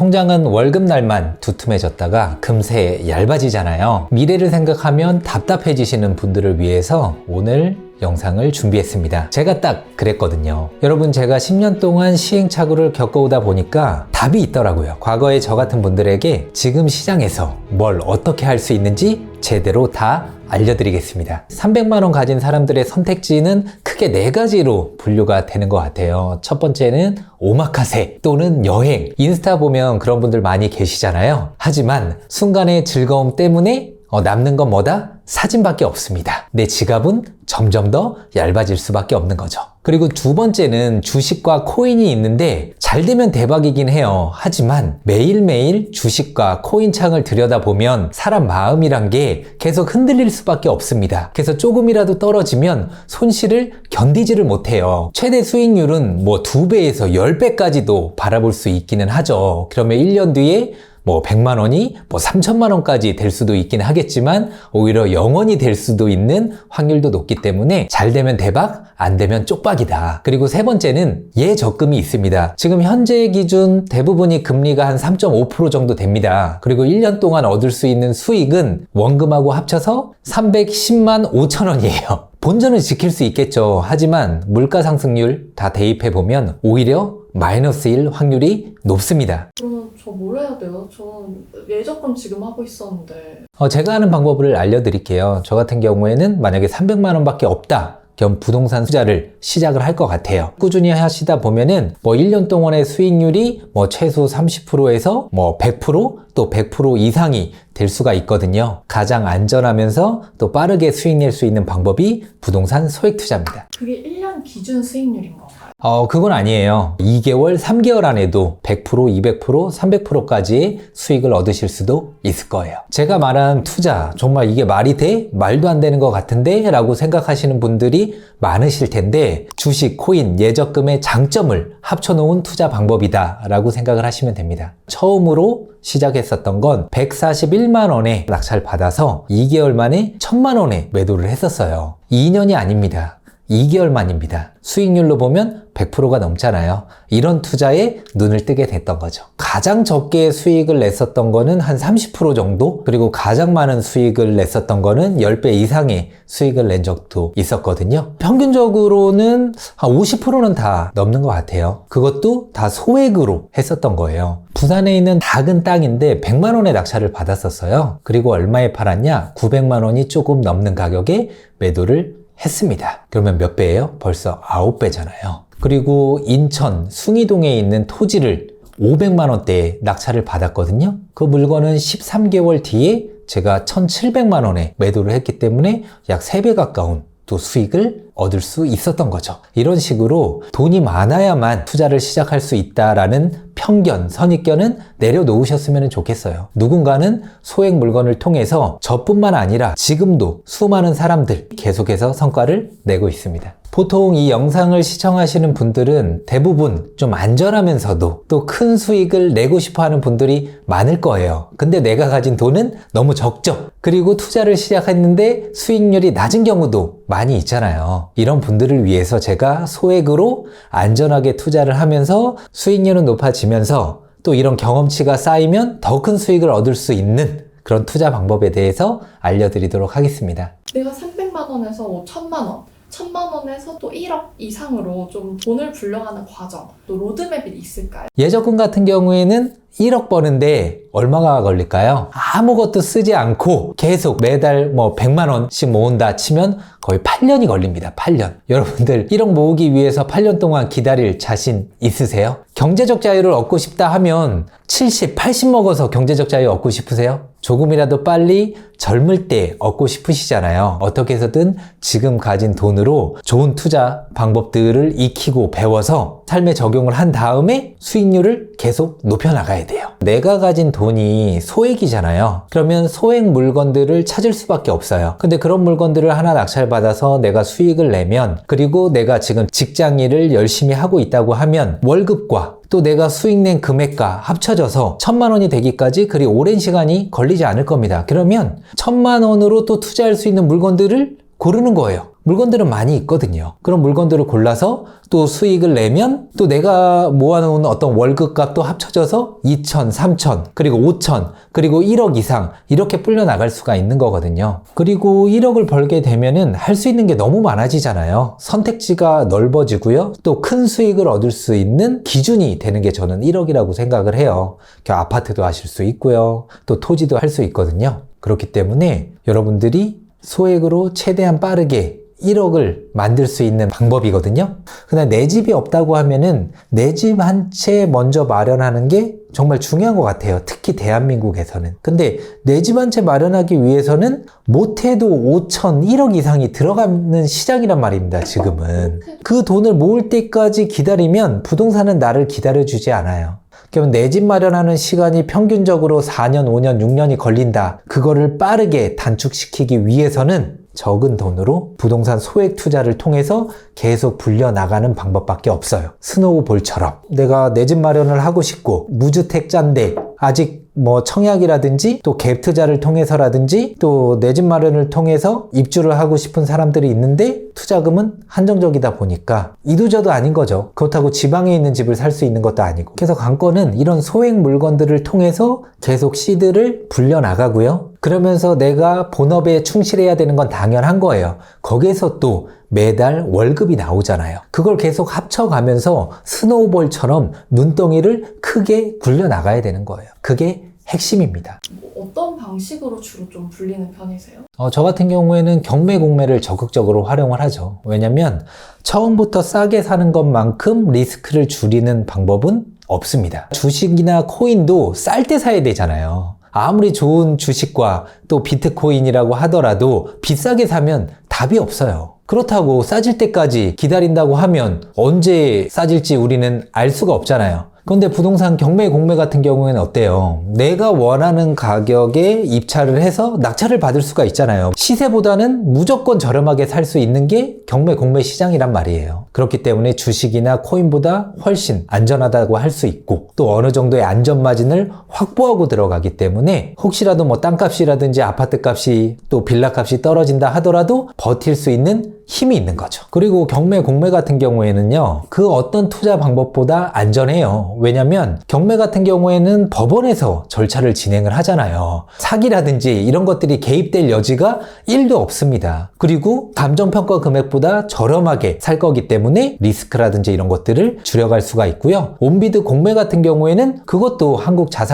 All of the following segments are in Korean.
통장은 월급날만 두툼해졌다가 금세 얇아지잖아요. 미래를 생각하면 답답해지시는 분들을 위해서 오늘 영상을 준비했습니다. 제가 딱 그랬거든요. 여러분, 제가 10년 동안 시행착오를 겪어오다 보니까 답이 있더라고요. 과거에 저 같은 분들에게 지금 시장에서 뭘 어떻게 할 수 있는지 제대로 다 알려드리겠습니다. 300만 원 가진 사람들의 선택지는 크게 4가지로 분류가 되는 것 같아요. 첫 번째는 오마카세 또는 여행. 인스타 보면 그런 분들 많이 계시잖아요. 하지만 순간의 즐거움 때문에 남는 건 뭐다? 사진밖에 없습니다. 내 지갑은 점점 더 얇아질 수밖에 없는 거죠. 그리고 두 번째는 주식과 코인이 있는데 잘 되면 대박이긴 해요. 하지만 매일매일 주식과 코인 창을 들여다보면 사람 마음이란 게 계속 흔들릴 수밖에 없습니다. 그래서 조금이라도 떨어지면 손실을 견디지를 못해요. 최대 수익률은 2배에서 10배까지도 바라볼 수 있기는 하죠. 그러면 1년 뒤에 100만 원이 3천만 원까지 될 수도 있긴 하겠지만 오히려 0원이 될 수도 있는 확률도 높기 때문에 잘 되면 대박, 안 되면 쪽박이다. 그리고 세 번째는 예적금이 있습니다. 지금 현재 기준 대부분이 금리가 한 3.5% 정도 됩니다. 그리고 1년 동안 얻을 수 있는 수익은 원금하고 합쳐서 310만 5천 원이에요. 본전을 지킬 수 있겠죠. 하지만 물가 상승률 다 대입해보면 오히려 -1 확률이 높습니다. 그러면 저 뭘 해야 돼요? 저는 예적금 지금 하고 있었는데. 제가 하는 방법을 알려드릴게요. 저 같은 경우에는 만약에 300만 원밖에 없다. 겸 부동산 투자를 시작을 할 것 같아요. 꾸준히 하시다 보면은 1년 동안의 수익률이 최소 30%에서 100% 또 100% 이상이 될 수가 있거든요. 가장 안전하면서 또 빠르게 수익 낼 수 있는 방법이 부동산 소액 투자입니다. 그게 1년 기준 수익률인 건가요? 그건 아니에요. 2개월, 3개월 안에도 100%, 200%, 300%까지의 수익을 얻으실 수도 있을 거예요. 제가 말한 투자, 정말 이게 말이 돼? 말도 안 되는 것 같은데? 라고 생각하시는 분들이 많으실 텐데 주식, 코인, 예적금의 장점을 합쳐놓은 투자 방법이다 라고 생각을 하시면 됩니다. 처음으로 시작했었던 건 141만 원에 낙찰 받아서 2개월 만에 1000만 원에 매도를 했었어요. 2년이 아닙니다. 2개월 만입니다. 수익률로 보면 100%가 넘잖아요. 이런 투자에 눈을 뜨게 됐던 거죠. 가장 적게 수익을 냈었던 거는 한 30% 정도? 그리고 가장 많은 수익을 냈었던 거는 10배 이상의 수익을 낸 적도 있었거든요. 평균적으로는 한 50%는 다 넘는 것 같아요. 그것도 다 소액으로 했었던 거예요. 부산에 있는 작은 땅인데 100만 원에 낙찰을 받았었어요. 그리고 얼마에 팔았냐? 900만 원이 조금 넘는 가격에 매도를 했습니다. 그러면 몇 배예요? 벌써 9배잖아요. 그리고 인천 숭이동에 있는 토지를 500만 원대에 낙찰을 받았거든요. 그 물건은 13개월 뒤에 제가 1700만 원에 매도를 했기 때문에 약 3배 가까운 또 수익을 얻을 수 있었던 거죠. 이런 식으로 돈이 많아야만 투자를 시작할 수 있다라는 편견, 선입견은 내려놓으셨으면 좋겠어요. 누군가는 소액 물건을 통해서 저뿐만 아니라 지금도 수많은 사람들 계속해서 성과를 내고 있습니다. 보통 이 영상을 시청하시는 분들은 대부분 좀 안전하면서도 또 큰 수익을 내고 싶어 하는 분들이 많을 거예요. 근데 내가 가진 돈은 너무 적죠. 그리고 투자를 시작했는데 수익률이 낮은 경우도 많이 있잖아요. 이런 분들을 위해서 제가 소액으로 안전하게 투자를 하면서 수익률은 높아지면서 또 이런 경험치가 쌓이면 더 큰 수익을 얻을 수 있는 그런 투자 방법에 대해서 알려드리도록 하겠습니다. 내가 300만 원에서 1000만 원, 1000만 원에서 또 1억 이상으로 좀 돈을 불려가는 과정, 또 로드맵이 있을까요? 예적금 같은 경우에는 1억 버는데 얼마가 걸릴까요? 아무것도 쓰지 않고 계속 매달 100만 원씩 모은다 치면 거의 8년이 걸립니다. 8년. 여러분들 1억 모으기 위해서 8년 동안 기다릴 자신 있으세요? 경제적 자유를 얻고 싶다 하면 70, 80 먹어서 경제적 자유 얻고 싶으세요? 조금이라도 빨리 젊을 때 얻고 싶으시잖아요. 어떻게 해서든 지금 가진 돈으로 좋은 투자 방법들을 익히고 배워서 삶에 적용을 한 다음에 수익률을 계속 높여나가야 돼요. 내가 가진 돈이 소액이잖아요. 그러면 소액 물건들을 찾을 수밖에 없어요. 근데 그런 물건들을 하나 낙찰받아서 내가 수익을 내면, 그리고 내가 지금 직장 일을 열심히 하고 있다고 하면 월급과 또 내가 수익 낸 금액과 합쳐져서 1000만 원이 되기까지 그리 오랜 시간이 걸리지 않을 겁니다. 그러면 1000만 원으로 또 투자할 수 있는 물건들을 고르는 거예요. 물건들은 많이 있거든요. 그런 물건들을 골라서 또 수익을 내면 또 내가 모아놓은 어떤 월급값도 합쳐져서 2천, 3천, 그리고 5천, 그리고 1억 이상 이렇게 불려 나갈 수가 있는 거거든요. 그리고 1억을 벌게 되면은 할 수 있는 게 너무 많아지잖아요. 선택지가 넓어지고요. 또 큰 수익을 얻을 수 있는 기준이 되는 게 저는 1억이라고 생각을 해요. 아파트도 하실 수 있고요. 또 토지도 할 수 있거든요. 그렇기 때문에 여러분들이 소액으로 최대한 빠르게 1억을 만들 수 있는 방법이거든요. 그냥 내 집이 없다고 하면은 내 집 한 채 먼저 마련하는 게 정말 중요한 것 같아요. 특히 대한민국에서는. 근데 내 집 한 채 마련하기 위해서는 못해도 5천, 1억 이상이 들어가는 시장이란 말입니다, 지금은. 그 돈을 모을 때까지 기다리면 부동산은 나를 기다려주지 않아요. 그러면 내 집 마련하는 시간이 평균적으로 4년, 5년, 6년이 걸린다. 그거를 빠르게 단축시키기 위해서는 적은 돈으로 부동산 소액 투자를 통해서 계속 불려나가는 방법밖에 없어요. 스노우볼처럼 내가 내 집 마련을 하고 싶고 무주택자인데 아직 청약이라든지 또 갭 투자를 통해서라든지 또 내 집 마련을 통해서 입주를 하고 싶은 사람들이 있는데 투자금은 한정적이다 보니까 이도저도 아닌 거죠. 그렇다고 지방에 있는 집을 살 수 있는 것도 아니고. 그래서 관건은 이런 소액 물건들을 통해서 계속 시드를 불려나가고요. 그러면서 내가 본업에 충실해야 되는 건 당연한 거예요. 거기에서 또 매달 월급이 나오잖아요. 그걸 계속 합쳐가면서 스노우볼처럼 눈덩이를 크게 굴려나가야 되는 거예요. 그게 핵심입니다. 어떤 방식으로 주로 좀 불리는 편이세요? 저 같은 경우에는 경매 공매를 적극적으로 활용을 하죠. 왜냐면 처음부터 싸게 사는 것만큼 리스크를 줄이는 방법은 없습니다. 주식이나 코인도 쌀 때 사야 되잖아요. 아무리 좋은 주식과 또 비트코인이라고 하더라도 비싸게 사면 답이 없어요. 그렇다고 싸질 때까지 기다린다고 하면 언제 싸질지 우리는 알 수가 없잖아요. 그런데 부동산 경매 공매 같은 경우에는 어때요? 내가 원하는 가격에 입찰을 해서 낙찰을 받을 수가 있잖아요. 시세보다는 무조건 저렴하게 살 수 있는 게 경매 공매 시장이란 말이에요. 그렇기 때문에 주식이나 코인보다 훨씬 안전하다고 할 수 있고 또 어느 정도의 안전 마진을 확보하고 들어가기 때문에 혹시라도 땅값이라든지 아파트값이 또 빌라값이 떨어진다 하더라도 버틸 수 있는 힘이 있는 거죠. 그리고 경매 공매 같은 경우에는요, 그 어떤 투자 방법보다 안전해요. 왜냐면 경매 같은 경우에는 법원에서 절차를 진행을 하잖아요. 사기라든지 이런 것들이 개입될 여지가 1도 없습니다. 그리고 감정평가 금액보다 저렴하게 살 거기 때문에 리스크라든지 이런 것들을 줄여갈 수가 있고요. 온비드 공매 같은 경우에는 그것도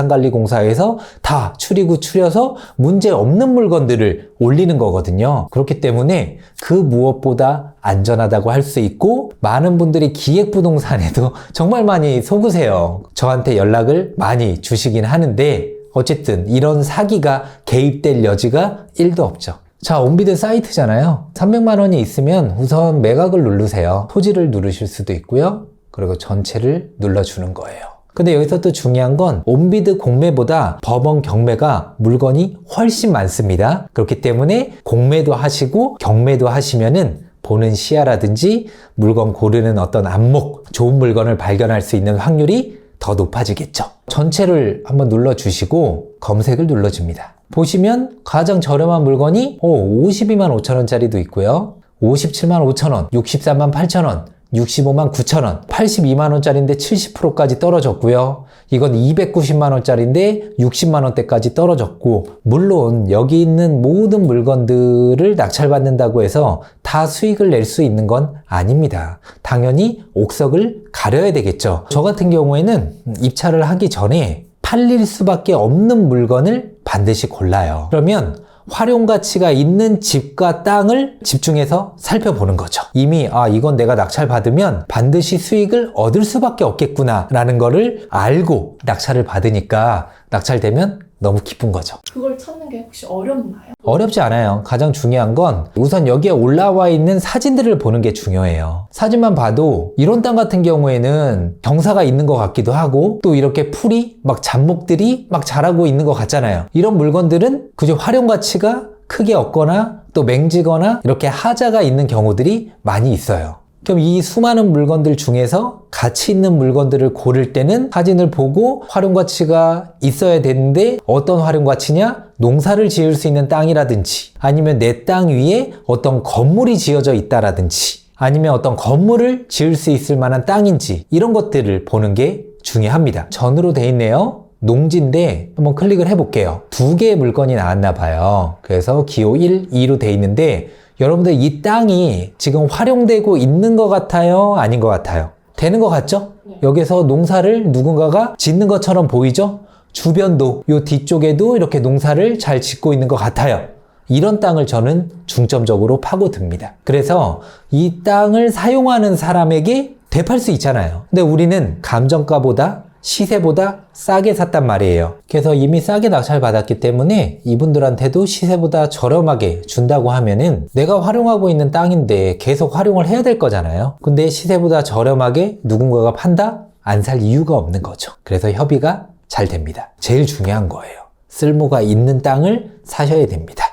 한국자산관리공사에서 다 추리고 추려서 문제 없는 물건들을 올리는 거거든요. 그렇기 때문에 그 무엇보다 안전하다고 할 수 있고 많은 분들이 기획부동산에도 정말 많이 속으세요. 저한테 연락을 많이 주시긴 하는데 어쨌든 이런 사기가 개입될 여지가 1도 없죠. 자, 온비드 사이트잖아요. 300만 원이 있으면 우선 매각을 누르세요. 토지를 누르실 수도 있고요. 그리고 전체를 눌러주는 거예요. 근데 여기서 또 중요한 건 온비드 공매보다 법원 경매가 물건이 훨씬 많습니다. 그렇기 때문에 공매도 하시고 경매도 하시면은 보는 시야라든지 물건 고르는 어떤 안목, 좋은 물건을 발견할 수 있는 확률이 더 높아지겠죠. 전체를 한번 눌러주시고 검색을 눌러줍니다. 보시면 가장 저렴한 물건이 52만 5천 원짜리도 있고요. 57만 5천 원, 64만 8천 원, 65만 9천 원, 82만 원짜리인데 70%까지 떨어졌고요. 이건 290만 원짜리인데 60만 원대까지 떨어졌고, 물론 여기 있는 모든 물건들을 낙찰받는다고 해서 다 수익을 낼 수 있는 건 아닙니다. 당연히 옥석을 가려야 되겠죠. 저 같은 경우에는 입찰을 하기 전에 팔릴 수밖에 없는 물건을 반드시 골라요. 그러면 활용 가치가 있는 집과 땅을 집중해서 살펴보는 거죠. 이미 이건 내가 낙찰 받으면 반드시 수익을 얻을 수밖에 없겠구나 라는 거를 알고 낙찰을 받으니까 낙찰되면 너무 기쁜 거죠. 그걸 찾는 게 혹시 어렵나요? 어렵지 않아요. 가장 중요한 건 우선 여기에 올라와 있는 사진들을 보는 게 중요해요. 사진만 봐도 이런 땅 같은 경우에는 경사가 있는 것 같기도 하고 또 이렇게 풀이 잡목들이 자라고 있는 것 같잖아요. 이런 물건들은 그저 활용 가치가 크게 없거나 또 맹지거나 이렇게 하자가 있는 경우들이 많이 있어요. 그럼 이 수많은 물건들 중에서 가치 있는 물건들을 고를 때는 사진을 보고 활용 가치가 있어야 되는데 어떤 활용 가치냐? 농사를 지을 수 있는 땅이라든지 아니면 내 땅 위에 어떤 건물이 지어져 있다라든지 아니면 어떤 건물을 지을 수 있을 만한 땅인지 이런 것들을 보는 게 중요합니다. 전으로 돼 있네요. 농지인데 한번 클릭을 해볼게요. 두 개의 물건이 나왔나 봐요. 그래서 기호 1, 2로 돼 있는데 여러분들 이 땅이 지금 활용되고 있는 것 같아요? 아닌 것 같아요? 되는 것 같죠? 여기서 농사를 누군가가 짓는 것처럼 보이죠? 주변도 요 뒤쪽에도 이렇게 농사를 잘 짓고 있는 것 같아요. 이런 땅을 저는 중점적으로 파고듭니다. 그래서 이 땅을 사용하는 사람에게 되팔 수 있잖아요. 근데 우리는 감정가보다 시세보다 싸게 샀단 말이에요. 그래서 이미 싸게 낙찰받았기 때문에 이분들한테도 시세보다 저렴하게 준다고 하면은 내가 활용하고 있는 땅인데 계속 활용을 해야 될 거잖아요. 근데 시세보다 저렴하게 누군가가 판다? 안 살 이유가 없는 거죠. 그래서 협의가 잘 됩니다. 제일 중요한 거예요. 쓸모가 있는 땅을 사셔야 됩니다.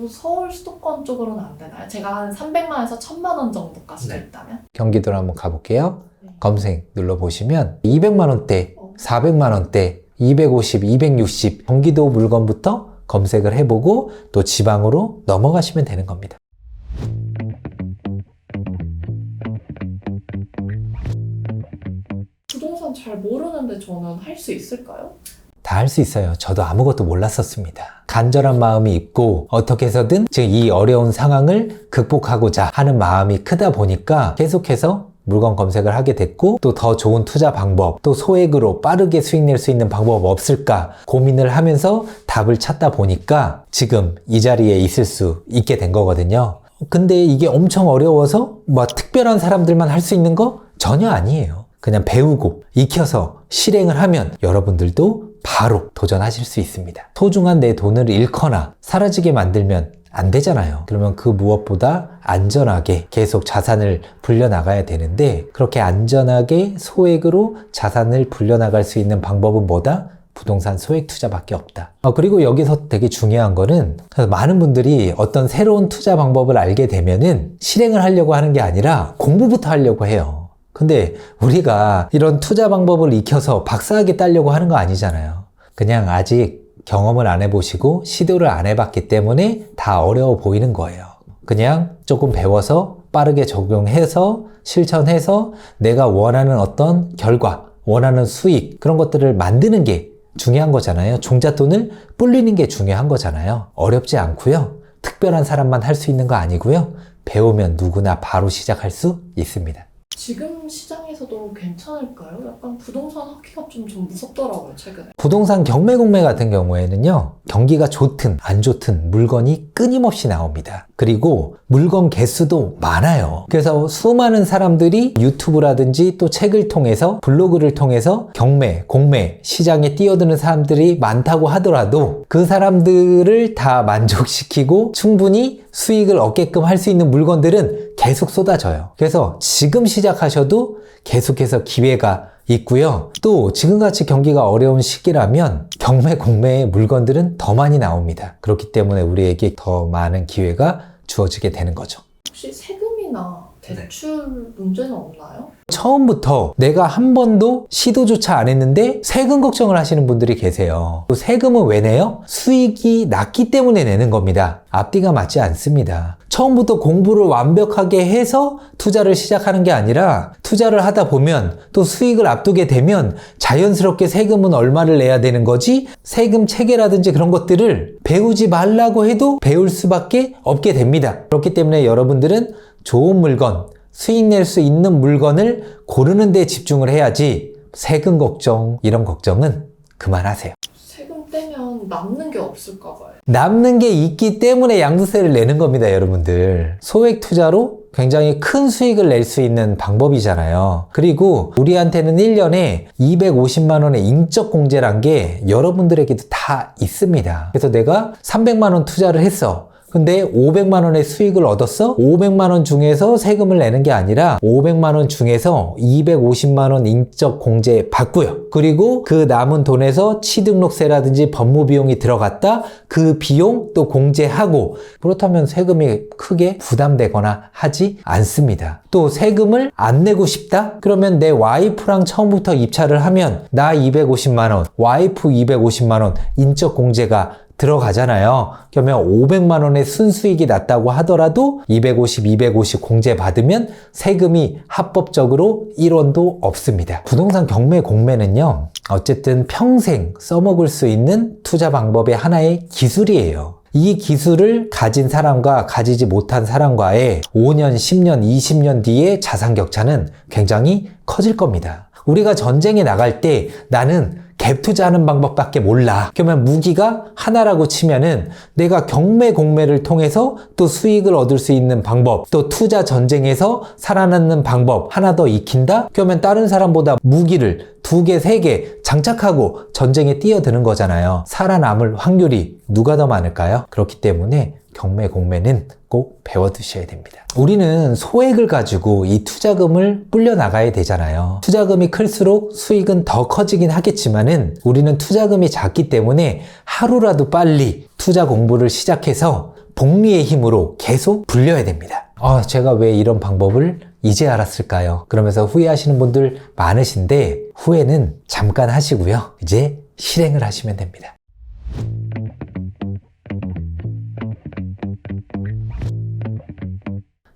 서울 수도권 쪽으로는 안 되나요? 제가 한 300만에서 1000만 원 정도까지 있다면? 경기도로 한번 가볼게요. 검색 눌러보시면 200만 원대, 400만 원대, 250, 260 경기도 물건부터 검색을 해보고 또 지방으로 넘어가시면 되는 겁니다. 부동산 잘 모르는데 저는 할 수 있을까요? 다 할 수 있어요. 저도 아무것도 몰랐었습니다. 간절한 마음이 있고 어떻게 해서든 지금 이 어려운 상황을 극복하고자 하는 마음이 크다 보니까 계속해서 물건 검색을 하게 됐고 또 더 좋은 투자 방법, 또 소액으로 빠르게 수익 낼 수 있는 방법 없을까 고민을 하면서 답을 찾다 보니까 지금 이 자리에 있을 수 있게 된 거거든요. 근데 이게 엄청 어려워서 뭐 특별한 사람들만 할 수 있는 거 전혀 아니에요. 그냥 배우고 익혀서 실행을 하면 여러분들도 바로 도전하실 수 있습니다. 소중한 내 돈을 잃거나 사라지게 만들면 안 되잖아요. 그러면 그 무엇보다 안전하게 계속 자산을 불려나가야 되는데 그렇게 안전하게 소액으로 자산을 불려나갈 수 있는 방법은 뭐다? 부동산 소액 투자밖에 없다. 그리고 여기서 되게 중요한 거는 많은 분들이 어떤 새로운 투자 방법을 알게 되면은 실행을 하려고 하는 게 아니라 공부부터 하려고 해요. 근데 우리가 이런 투자 방법을 익혀서 박사학위 따려고 하는 거 아니잖아요. 그냥 아직 경험을 안 해보시고 시도를 안 해봤기 때문에 다 어려워 보이는 거예요. 그냥 조금 배워서 빠르게 적용해서 실천해서 내가 원하는 어떤 결과, 원하는 수익 그런 것들을 만드는 게 중요한 거잖아요. 종잣돈을 불리는 게 중요한 거잖아요. 어렵지 않고요. 특별한 사람만 할 수 있는 거 아니고요. 배우면 누구나 바로 시작할 수 있습니다. 지금 시장에서도 괜찮을까요? 약간 부동산 하기가 좀 무섭더라고요, 최근에. 부동산 경매 공매 같은 경우에는요, 경기가 좋든 안 좋든 물건이 끊임없이 나옵니다. 그리고 물건 개수도 많아요. 그래서 수많은 사람들이 유튜브라든지 또 책을 통해서 블로그를 통해서 경매, 공매 시장에 뛰어드는 사람들이 많다고 하더라도 그 사람들을 다 만족시키고 충분히 수익을 얻게끔 할 수 있는 물건들은 계속 쏟아져요. 그래서 지금 시작하셔도 계속해서 기회가 있고요. 또 지금같이 경기가 어려운 시기라면 경매, 공매의 물건들은 더 많이 나옵니다. 그렇기 때문에 우리에게 더 많은 기회가 주어지게 되는 거죠. 혹시 세금이나 대출 문제는 없나요? 처음부터 내가 한 번도 시도조차 안 했는데 세금 걱정을 하시는 분들이 계세요. 또 세금은 왜 내요? 수익이 낮기 때문에 내는 겁니다. 앞뒤가 맞지 않습니다. 처음부터 공부를 완벽하게 해서 투자를 시작하는 게 아니라 투자를 하다 보면 또 수익을 앞두게 되면 자연스럽게 세금은 얼마를 내야 되는 거지? 세금 체계라든지 그런 것들을 배우지 말라고 해도 배울 수밖에 없게 됩니다. 그렇기 때문에 여러분들은 좋은 물건, 수익 낼 수 있는 물건을 고르는 데 집중을 해야지 세금 걱정, 이런 걱정은 그만하세요. 세금 떼면 남는 게 없을까 봐요. 남는 게 있기 때문에 양도세를 내는 겁니다, 여러분들. 소액 투자로 굉장히 큰 수익을 낼 수 있는 방법이잖아요. 그리고 우리한테는 1년에 250만 원의 인적 공제란 게 여러분들에게도 다 있습니다. 그래서 내가 300만 원 투자를 했어. 근데 500만 원의 수익을 얻었어? 500만 원 중에서 세금을 내는 게 아니라 500만 원 중에서 250만 원 인적 공제 받고요. 그리고 그 남은 돈에서 취등록세라든지 법무 비용이 들어갔다. 그 비용 또 공제하고, 그렇다면 세금이 크게 부담되거나 하지 않습니다. 또 세금을 안 내고 싶다? 그러면 내 와이프랑 처음부터 입찰을 하면 나 250만 원, 와이프 250만 원 인적 공제가 들어가잖아요. 그러면 500만 원의 순수익이 났다고 하더라도 250 공제 받으면 세금이 합법적으로 1원도 없습니다. 부동산 경매 공매는요, 어쨌든 평생 써먹을 수 있는 투자 방법의 하나의 기술이에요. 이 기술을 가진 사람과 가지지 못한 사람과의 5년, 10년, 20년 뒤의 자산 격차는 굉장히 커질 겁니다. 우리가 전쟁에 나갈 때 나는 갭 투자하는 방법밖에 몰라. 그러면 무기가 하나라고 치면은 내가 경매 공매를 통해서 또 수익을 얻을 수 있는 방법, 또 투자 전쟁에서 살아남는 방법 하나 더 익힌다? 그러면 다른 사람보다 무기를 2개, 3개 장착하고 전쟁에 뛰어드는 거잖아요. 살아남을 확률이 누가 더 많을까요? 그렇기 때문에 경매 공매는 꼭 배워두셔야 됩니다. 우리는 소액을 가지고 이 투자금을 불려나가야 되잖아요. 투자금이 클수록 수익은 더 커지긴 하겠지만은 우리는 투자금이 작기 때문에 하루라도 빨리 투자 공부를 시작해서 복리의 힘으로 계속 불려야 됩니다. 제가 왜 이런 방법을 이제 알았을까요? 그러면서 후회하시는 분들 많으신데, 후회는 잠깐 하시고요. 이제 실행을 하시면 됩니다.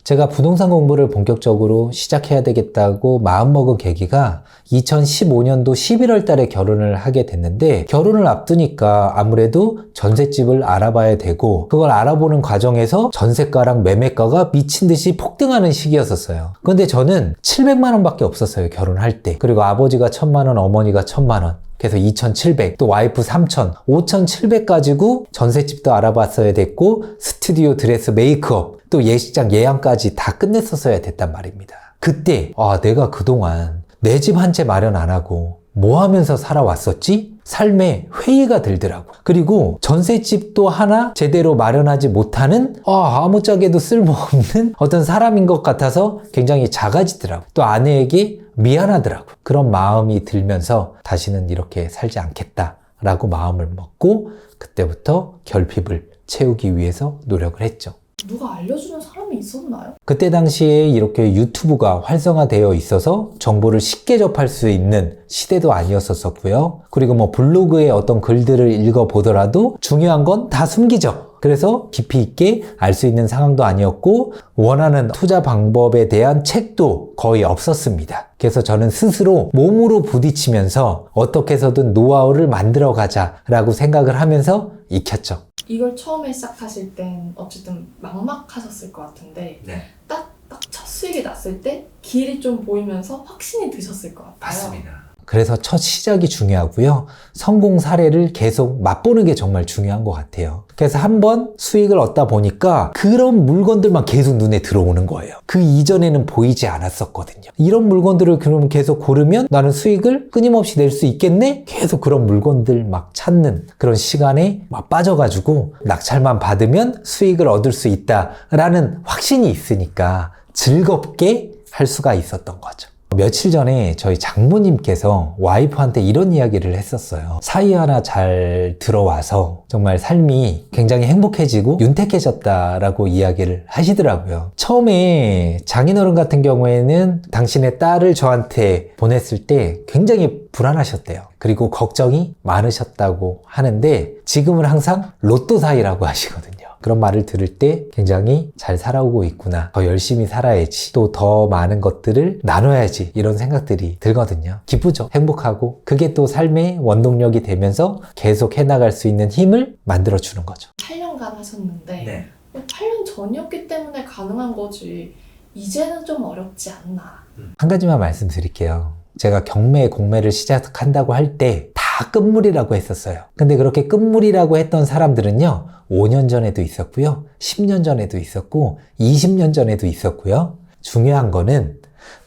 제가 부동산 공부를 본격적으로 시작해야 되겠다고 마음먹은 계기가 2015년도 11월 달에 결혼을 하게 됐는데, 결혼을 앞두니까 아무래도 전셋집을 알아봐야 되고, 그걸 알아보는 과정에서 전세가랑 매매가가 미친 듯이 폭등하는 시기였었어요. 근데 저는 700만 원밖에 없었어요, 결혼할 때. 그리고 아버지가 1000만 원, 어머니가 1000만 원. 그래서 2,700, 또 와이프 3,000, 5,700 가지고 전셋집도 알아봤어야 됐고, 스튜디오, 드레스, 메이크업, 또 예식장 예약까지 다 끝냈었어야 됐단 말입니다. 그때 내가 그동안 내 집 한 채 마련 안 하고 뭐 하면서 살아왔었지? 삶에 회의가 들더라고. 그리고 전셋집도 하나 제대로 마련하지 못하는 아무짝에도 쓸모없는 어떤 사람인 것 같아서 굉장히 작아지더라고. 또 아내에게 미안하더라고. 그런 마음이 들면서 다시는 이렇게 살지 않겠다라고 마음을 먹고, 그때부터 결핍을 채우기 위해서 노력을 했죠. 누가 알려주는 사람이 있었나요? 그때 당시에 이렇게 유튜브가 활성화되어 있어서 정보를 쉽게 접할 수 있는 시대도 아니었었고요. 그리고 뭐 블로그에 어떤 글들을 읽어보더라도 중요한 건 다 숨기죠. 그래서 깊이 있게 알 수 있는 상황도 아니었고, 원하는 투자 방법에 대한 책도 거의 없었습니다. 그래서 저는 스스로 몸으로 부딪히면서 어떻게 해서든 노하우를 만들어 가자라고 생각을 하면서 익혔죠. 이걸 처음에 시작하실 땐 어쨌든 막막하셨을 것 같은데, 네. 딱 첫 수익이 났을 때 길이 좀 보이면서 확신이 드셨을 것 같아요. 그래서 첫 시작이 중요하고요. 성공 사례를 계속 맛보는 게 정말 중요한 것 같아요. 그래서 한번 수익을 얻다 보니까 그런 물건들만 계속 눈에 들어오는 거예요. 그 이전에는 보이지 않았었거든요. 이런 물건들을 그럼 계속 고르면 나는 수익을 끊임없이 낼 수 있겠네? 계속 그런 물건들 막 찾는 그런 시간에 막 빠져가지고, 낙찰만 받으면 수익을 얻을 수 있다라는 확신이 있으니까 즐겁게 할 수가 있었던 거죠. 며칠 전에 저희 장모님께서 와이프한테 이런 이야기를 했었어요. 사위 하나 잘 들어와서 정말 삶이 굉장히 행복해지고 윤택해졌다라고 이야기를 하시더라고요. 처음에 장인어른 같은 경우에는 당신의 딸을 저한테 보냈을 때 굉장히 불안하셨대요. 그리고 걱정이 많으셨다고 하는데, 지금은 항상 로또 사이라고 하시거든요. 그런 말을 들을 때 굉장히 잘 살아오고 있구나, 더 열심히 살아야지, 또 더 많은 것들을 나눠야지, 이런 생각들이 들거든요. 기쁘죠. 행복하고, 그게 또 삶의 원동력이 되면서 계속 해나갈 수 있는 힘을 만들어주는 거죠. 8년간 하셨는데 8년 전이었기 때문에 가능한 거지, 이제는 좀 어렵지 않나? 한 가지만 말씀드릴게요. 제가 경매 공매를 시작한다고 할 때 다 끝물이라고 했었어요. 근데 그렇게 끝물이라고 했던 사람들은요, 5년 전에도 있었고요, 10년 전에도 있었고, 20년 전에도 있었고요. 중요한 거는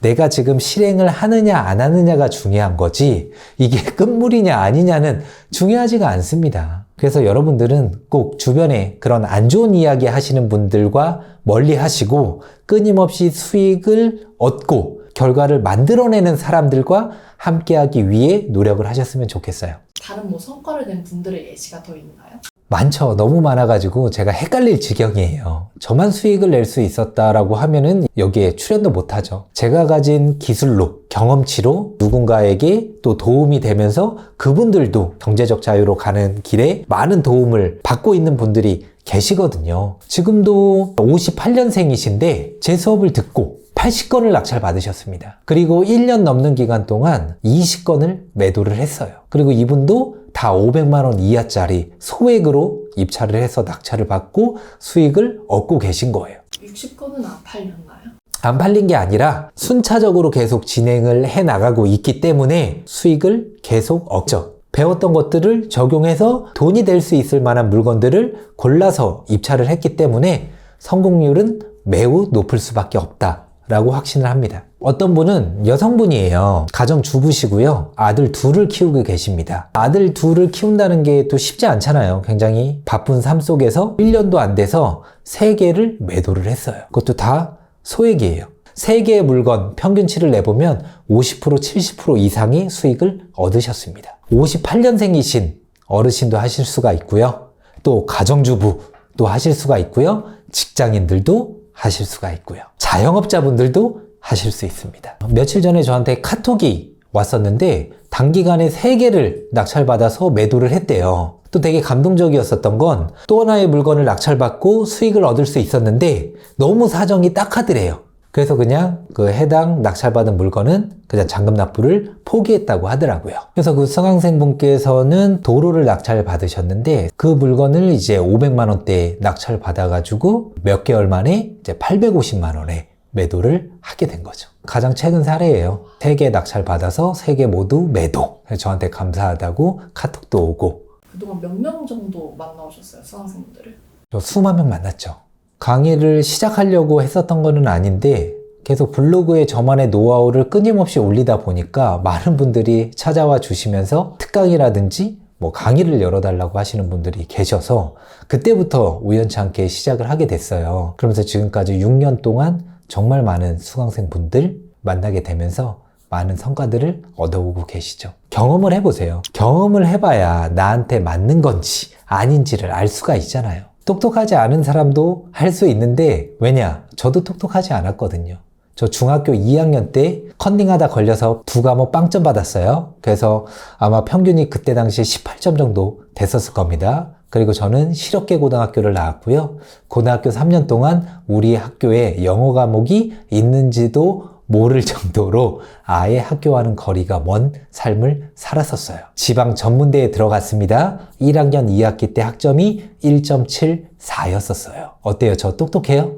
내가 지금 실행을 하느냐 안 하느냐가 중요한 거지 이게 끝물이냐 아니냐는 중요하지가 않습니다. 그래서 여러분들은 꼭 주변에 그런 안 좋은 이야기 하시는 분들과 멀리 하시고 끊임없이 수익을 얻고 결과를 만들어내는 사람들과 함께하기 위해 노력을 하셨으면 좋겠어요. 다른 뭐 성과를 낸 분들의 예시가 더 있나요? 많죠. 너무 많아가지고 제가 헷갈릴 지경이에요. 저만 수익을 낼 수 있었다라고 하면은 여기에 출연도 못하죠. 제가 가진 기술로, 경험치로 누군가에게 또 도움이 되면서 그분들도 경제적 자유로 가는 길에 많은 도움을 받고 있는 분들이 계시거든요. 지금도 58년생이신데 제 수업을 듣고 80건을 낙찰 받으셨습니다. 그리고 1년 넘는 기간 동안 20건을 매도를 했어요. 그리고 이분도 다 500만 원 이하짜리 소액으로 입찰을 해서 낙찰을 받고 수익을 얻고 계신 거예요. 60건은 안 팔렸나요? 안 팔린 게 아니라 순차적으로 계속 진행을 해 나가고 있기 때문에 수익을 계속 얻죠. 배웠던 것들을 적용해서 돈이 될 수 있을 만한 물건들을 골라서 입찰을 했기 때문에 성공률은 매우 높을 수밖에 없다 라고 확신을 합니다. 어떤 분은 여성분이에요. 가정주부시고요. 아들 둘을 키우고 계십니다. 아들 둘을 키운다는 게 또 쉽지 않잖아요. 굉장히 바쁜 삶 속에서 1년도 안 돼서 3개를 매도를 했어요. 그것도 다 소액이에요. 3개의 물건 평균치를 내보면 50% 70% 이상의 수익을 얻으셨습니다. 58년생이신 어르신도 하실 수가 있고요. 또 가정주부도 하실 수가 있고요. 직장인들도 하실 수가 있고요. 자영업자분들도 하실 수 있습니다. 며칠 전에 저한테 카톡이 왔었는데 단기간에 3개를 낙찰받아서 매도를 했대요. 또 되게 감동적이었었던 건 또 하나의 물건을 낙찰받고 수익을 얻을 수 있었는데 너무 사정이 딱하더래요. 그래서 그냥 그 해당 낙찰받은 물건은 그냥 잔금 납부를 포기했다고 하더라고요. 그래서 그 수강생분께서는 도로를 낙찰 받으셨는데 그 물건을 이제 500만 원대에 낙찰 받아가지고 몇 개월 만에 이제 850만 원에 매도를 하게 된 거죠. 가장 최근 사례예요. 3개 낙찰 받아서 3개 모두 매도. 저한테 감사하다고 카톡도 오고. 그동안 몇 명 정도 만나오셨어요, 수강생분들을? 저 수만 명 만났죠. 강의를 시작하려고 했었던 거는 아닌데 계속 블로그에 저만의 노하우를 끊임없이 올리다 보니까 많은 분들이 찾아와 주시면서 특강이라든지 뭐 강의를 열어달라고 하시는 분들이 계셔서 그때부터 우연치 않게 시작을 하게 됐어요. 그러면서 지금까지 6년 동안 정말 많은 수강생분들 만나게 되면서 많은 성과들을 얻어오고 계시죠. 경험을 해보세요. 경험을 해봐야 나한테 맞는 건지 아닌지를 알 수가 있잖아요. 똑똑하지 않은 사람도 할 수 있는데 왜냐? 저도 똑똑하지 않았거든요. 저 중학교 2학년 때 컨닝하다 걸려서 2과목 빵점 받았어요. 그래서 아마 평균이 그때 당시 18점 정도 됐었을 겁니다. 그리고 저는 실업계 고등학교를 나왔고요. 고등학교 3년 동안 우리 학교에 영어 과목이 있는지도 모를 정도로 아예 학교와는 거리가 먼 삶을 살았었어요. 지방 전문대에 들어갔습니다. 1학년 2학기 때 학점이 1.74였었어요. 어때요? 저 똑똑해요?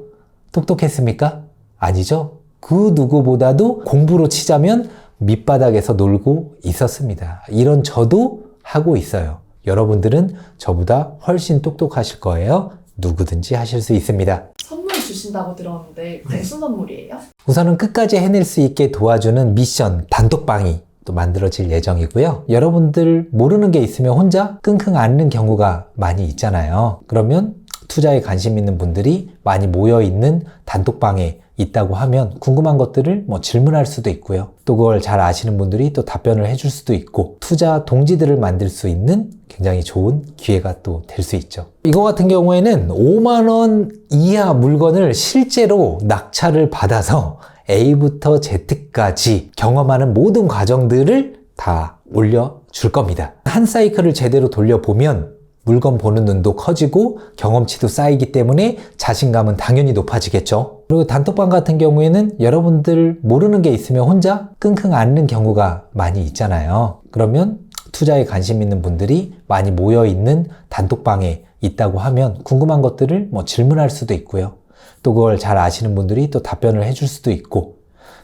똑똑했습니까? 아니죠? 그 누구보다도 공부로 치자면 밑바닥에서 놀고 있었습니다. 이런 저도 하고 있어요. 여러분들은 저보다 훨씬 똑똑하실 거예요. 누구든지 하실 수 있습니다. 선물 주신다고 들었는데 무슨 선물이에요? 우선은 끝까지 해낼 수 있게 도와주는 미션 단톡방이 또 만들어질 예정이고요. 여러분들 모르는 게 있으면 혼자 끙끙 앓는 경우가 많이 있잖아요. 그러면 투자에 관심 있는 분들이 많이 모여있는 단톡방에 있다고 하면 궁금한 것들을 뭐 질문할 수도 있고요. 또 그걸 잘 아시는 분들이 또 답변을 해줄 수도 있고 투자 동지들을 만들 수 있는 굉장히 좋은 기회가 또 될 수 있죠. 이거 같은 경우에는 5만 원 이하 물건을 실제로 낙찰을 받아서 A부터 Z까지 경험하는 모든 과정들을 다 올려줄 겁니다. 한 사이클을 제대로 돌려보면 물건 보는 눈도 커지고 경험치도 쌓이기 때문에 자신감은 당연히 높아지겠죠. 그리고 단톡방 같은 경우에는 여러분들 모르는 게 있으면 혼자 끙끙 앓는 경우가 많이 있잖아요. 그러면 투자에 관심 있는 분들이 많이 모여있는 단톡방에 있다고 하면 궁금한 것들을 뭐 질문할 수도 있고요. 또 그걸 잘 아시는 분들이 또 답변을 해줄 수도 있고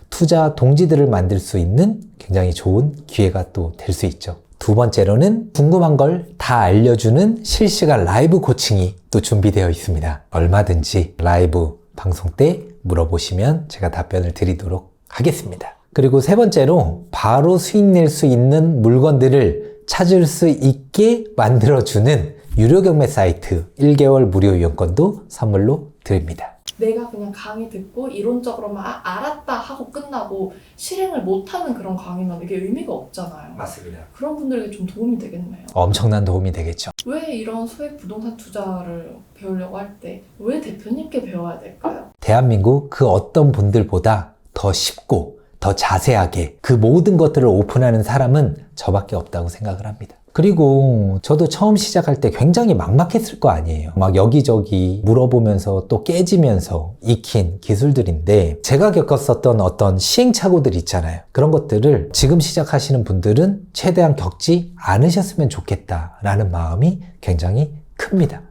투자 동지들을 만들 수 있는 굉장히 좋은 기회가 또 될 수 있죠. 두 번째로는 궁금한 걸 다 알려주는 실시간 라이브 코칭이 또 준비되어 있습니다. 얼마든지 라이브 방송 때 물어보시면 제가 답변을 드리도록 하겠습니다. 그리고 세 번째로 바로 수익 낼 수 있는 물건들을 찾을 수 있게 만들어주는 유료 경매 사이트 1개월 무료 이용권도 선물로 드립니다. 내가 그냥 강의 듣고 이론적으로만 알았다 하고 끝나고 실행을 못하는 그런 강의는 이게 의미가 없잖아요. 맞습니다. 그런 분들에게 좀 도움이 되겠네요. 엄청난 도움이 되겠죠. 왜 이런 소액 부동산 투자를 배우려고 할 때 왜 대표님께 배워야 될까요? 대한민국 그 어떤 분들보다 더 쉽고 더 자세하게 그 모든 것들을 오픈하는 사람은 저밖에 없다고 생각을 합니다. 그리고 저도 처음 시작할 때 굉장히 막막했을 거 아니에요. 막 여기저기 물어보면서 또 깨지면서 익힌 기술들인데 제가 겪었었던 어떤 시행착오들 있잖아요. 그런 것들을 지금 시작하시는 분들은 최대한 겪지 않으셨으면 좋겠다라는 마음이 굉장히 큽니다.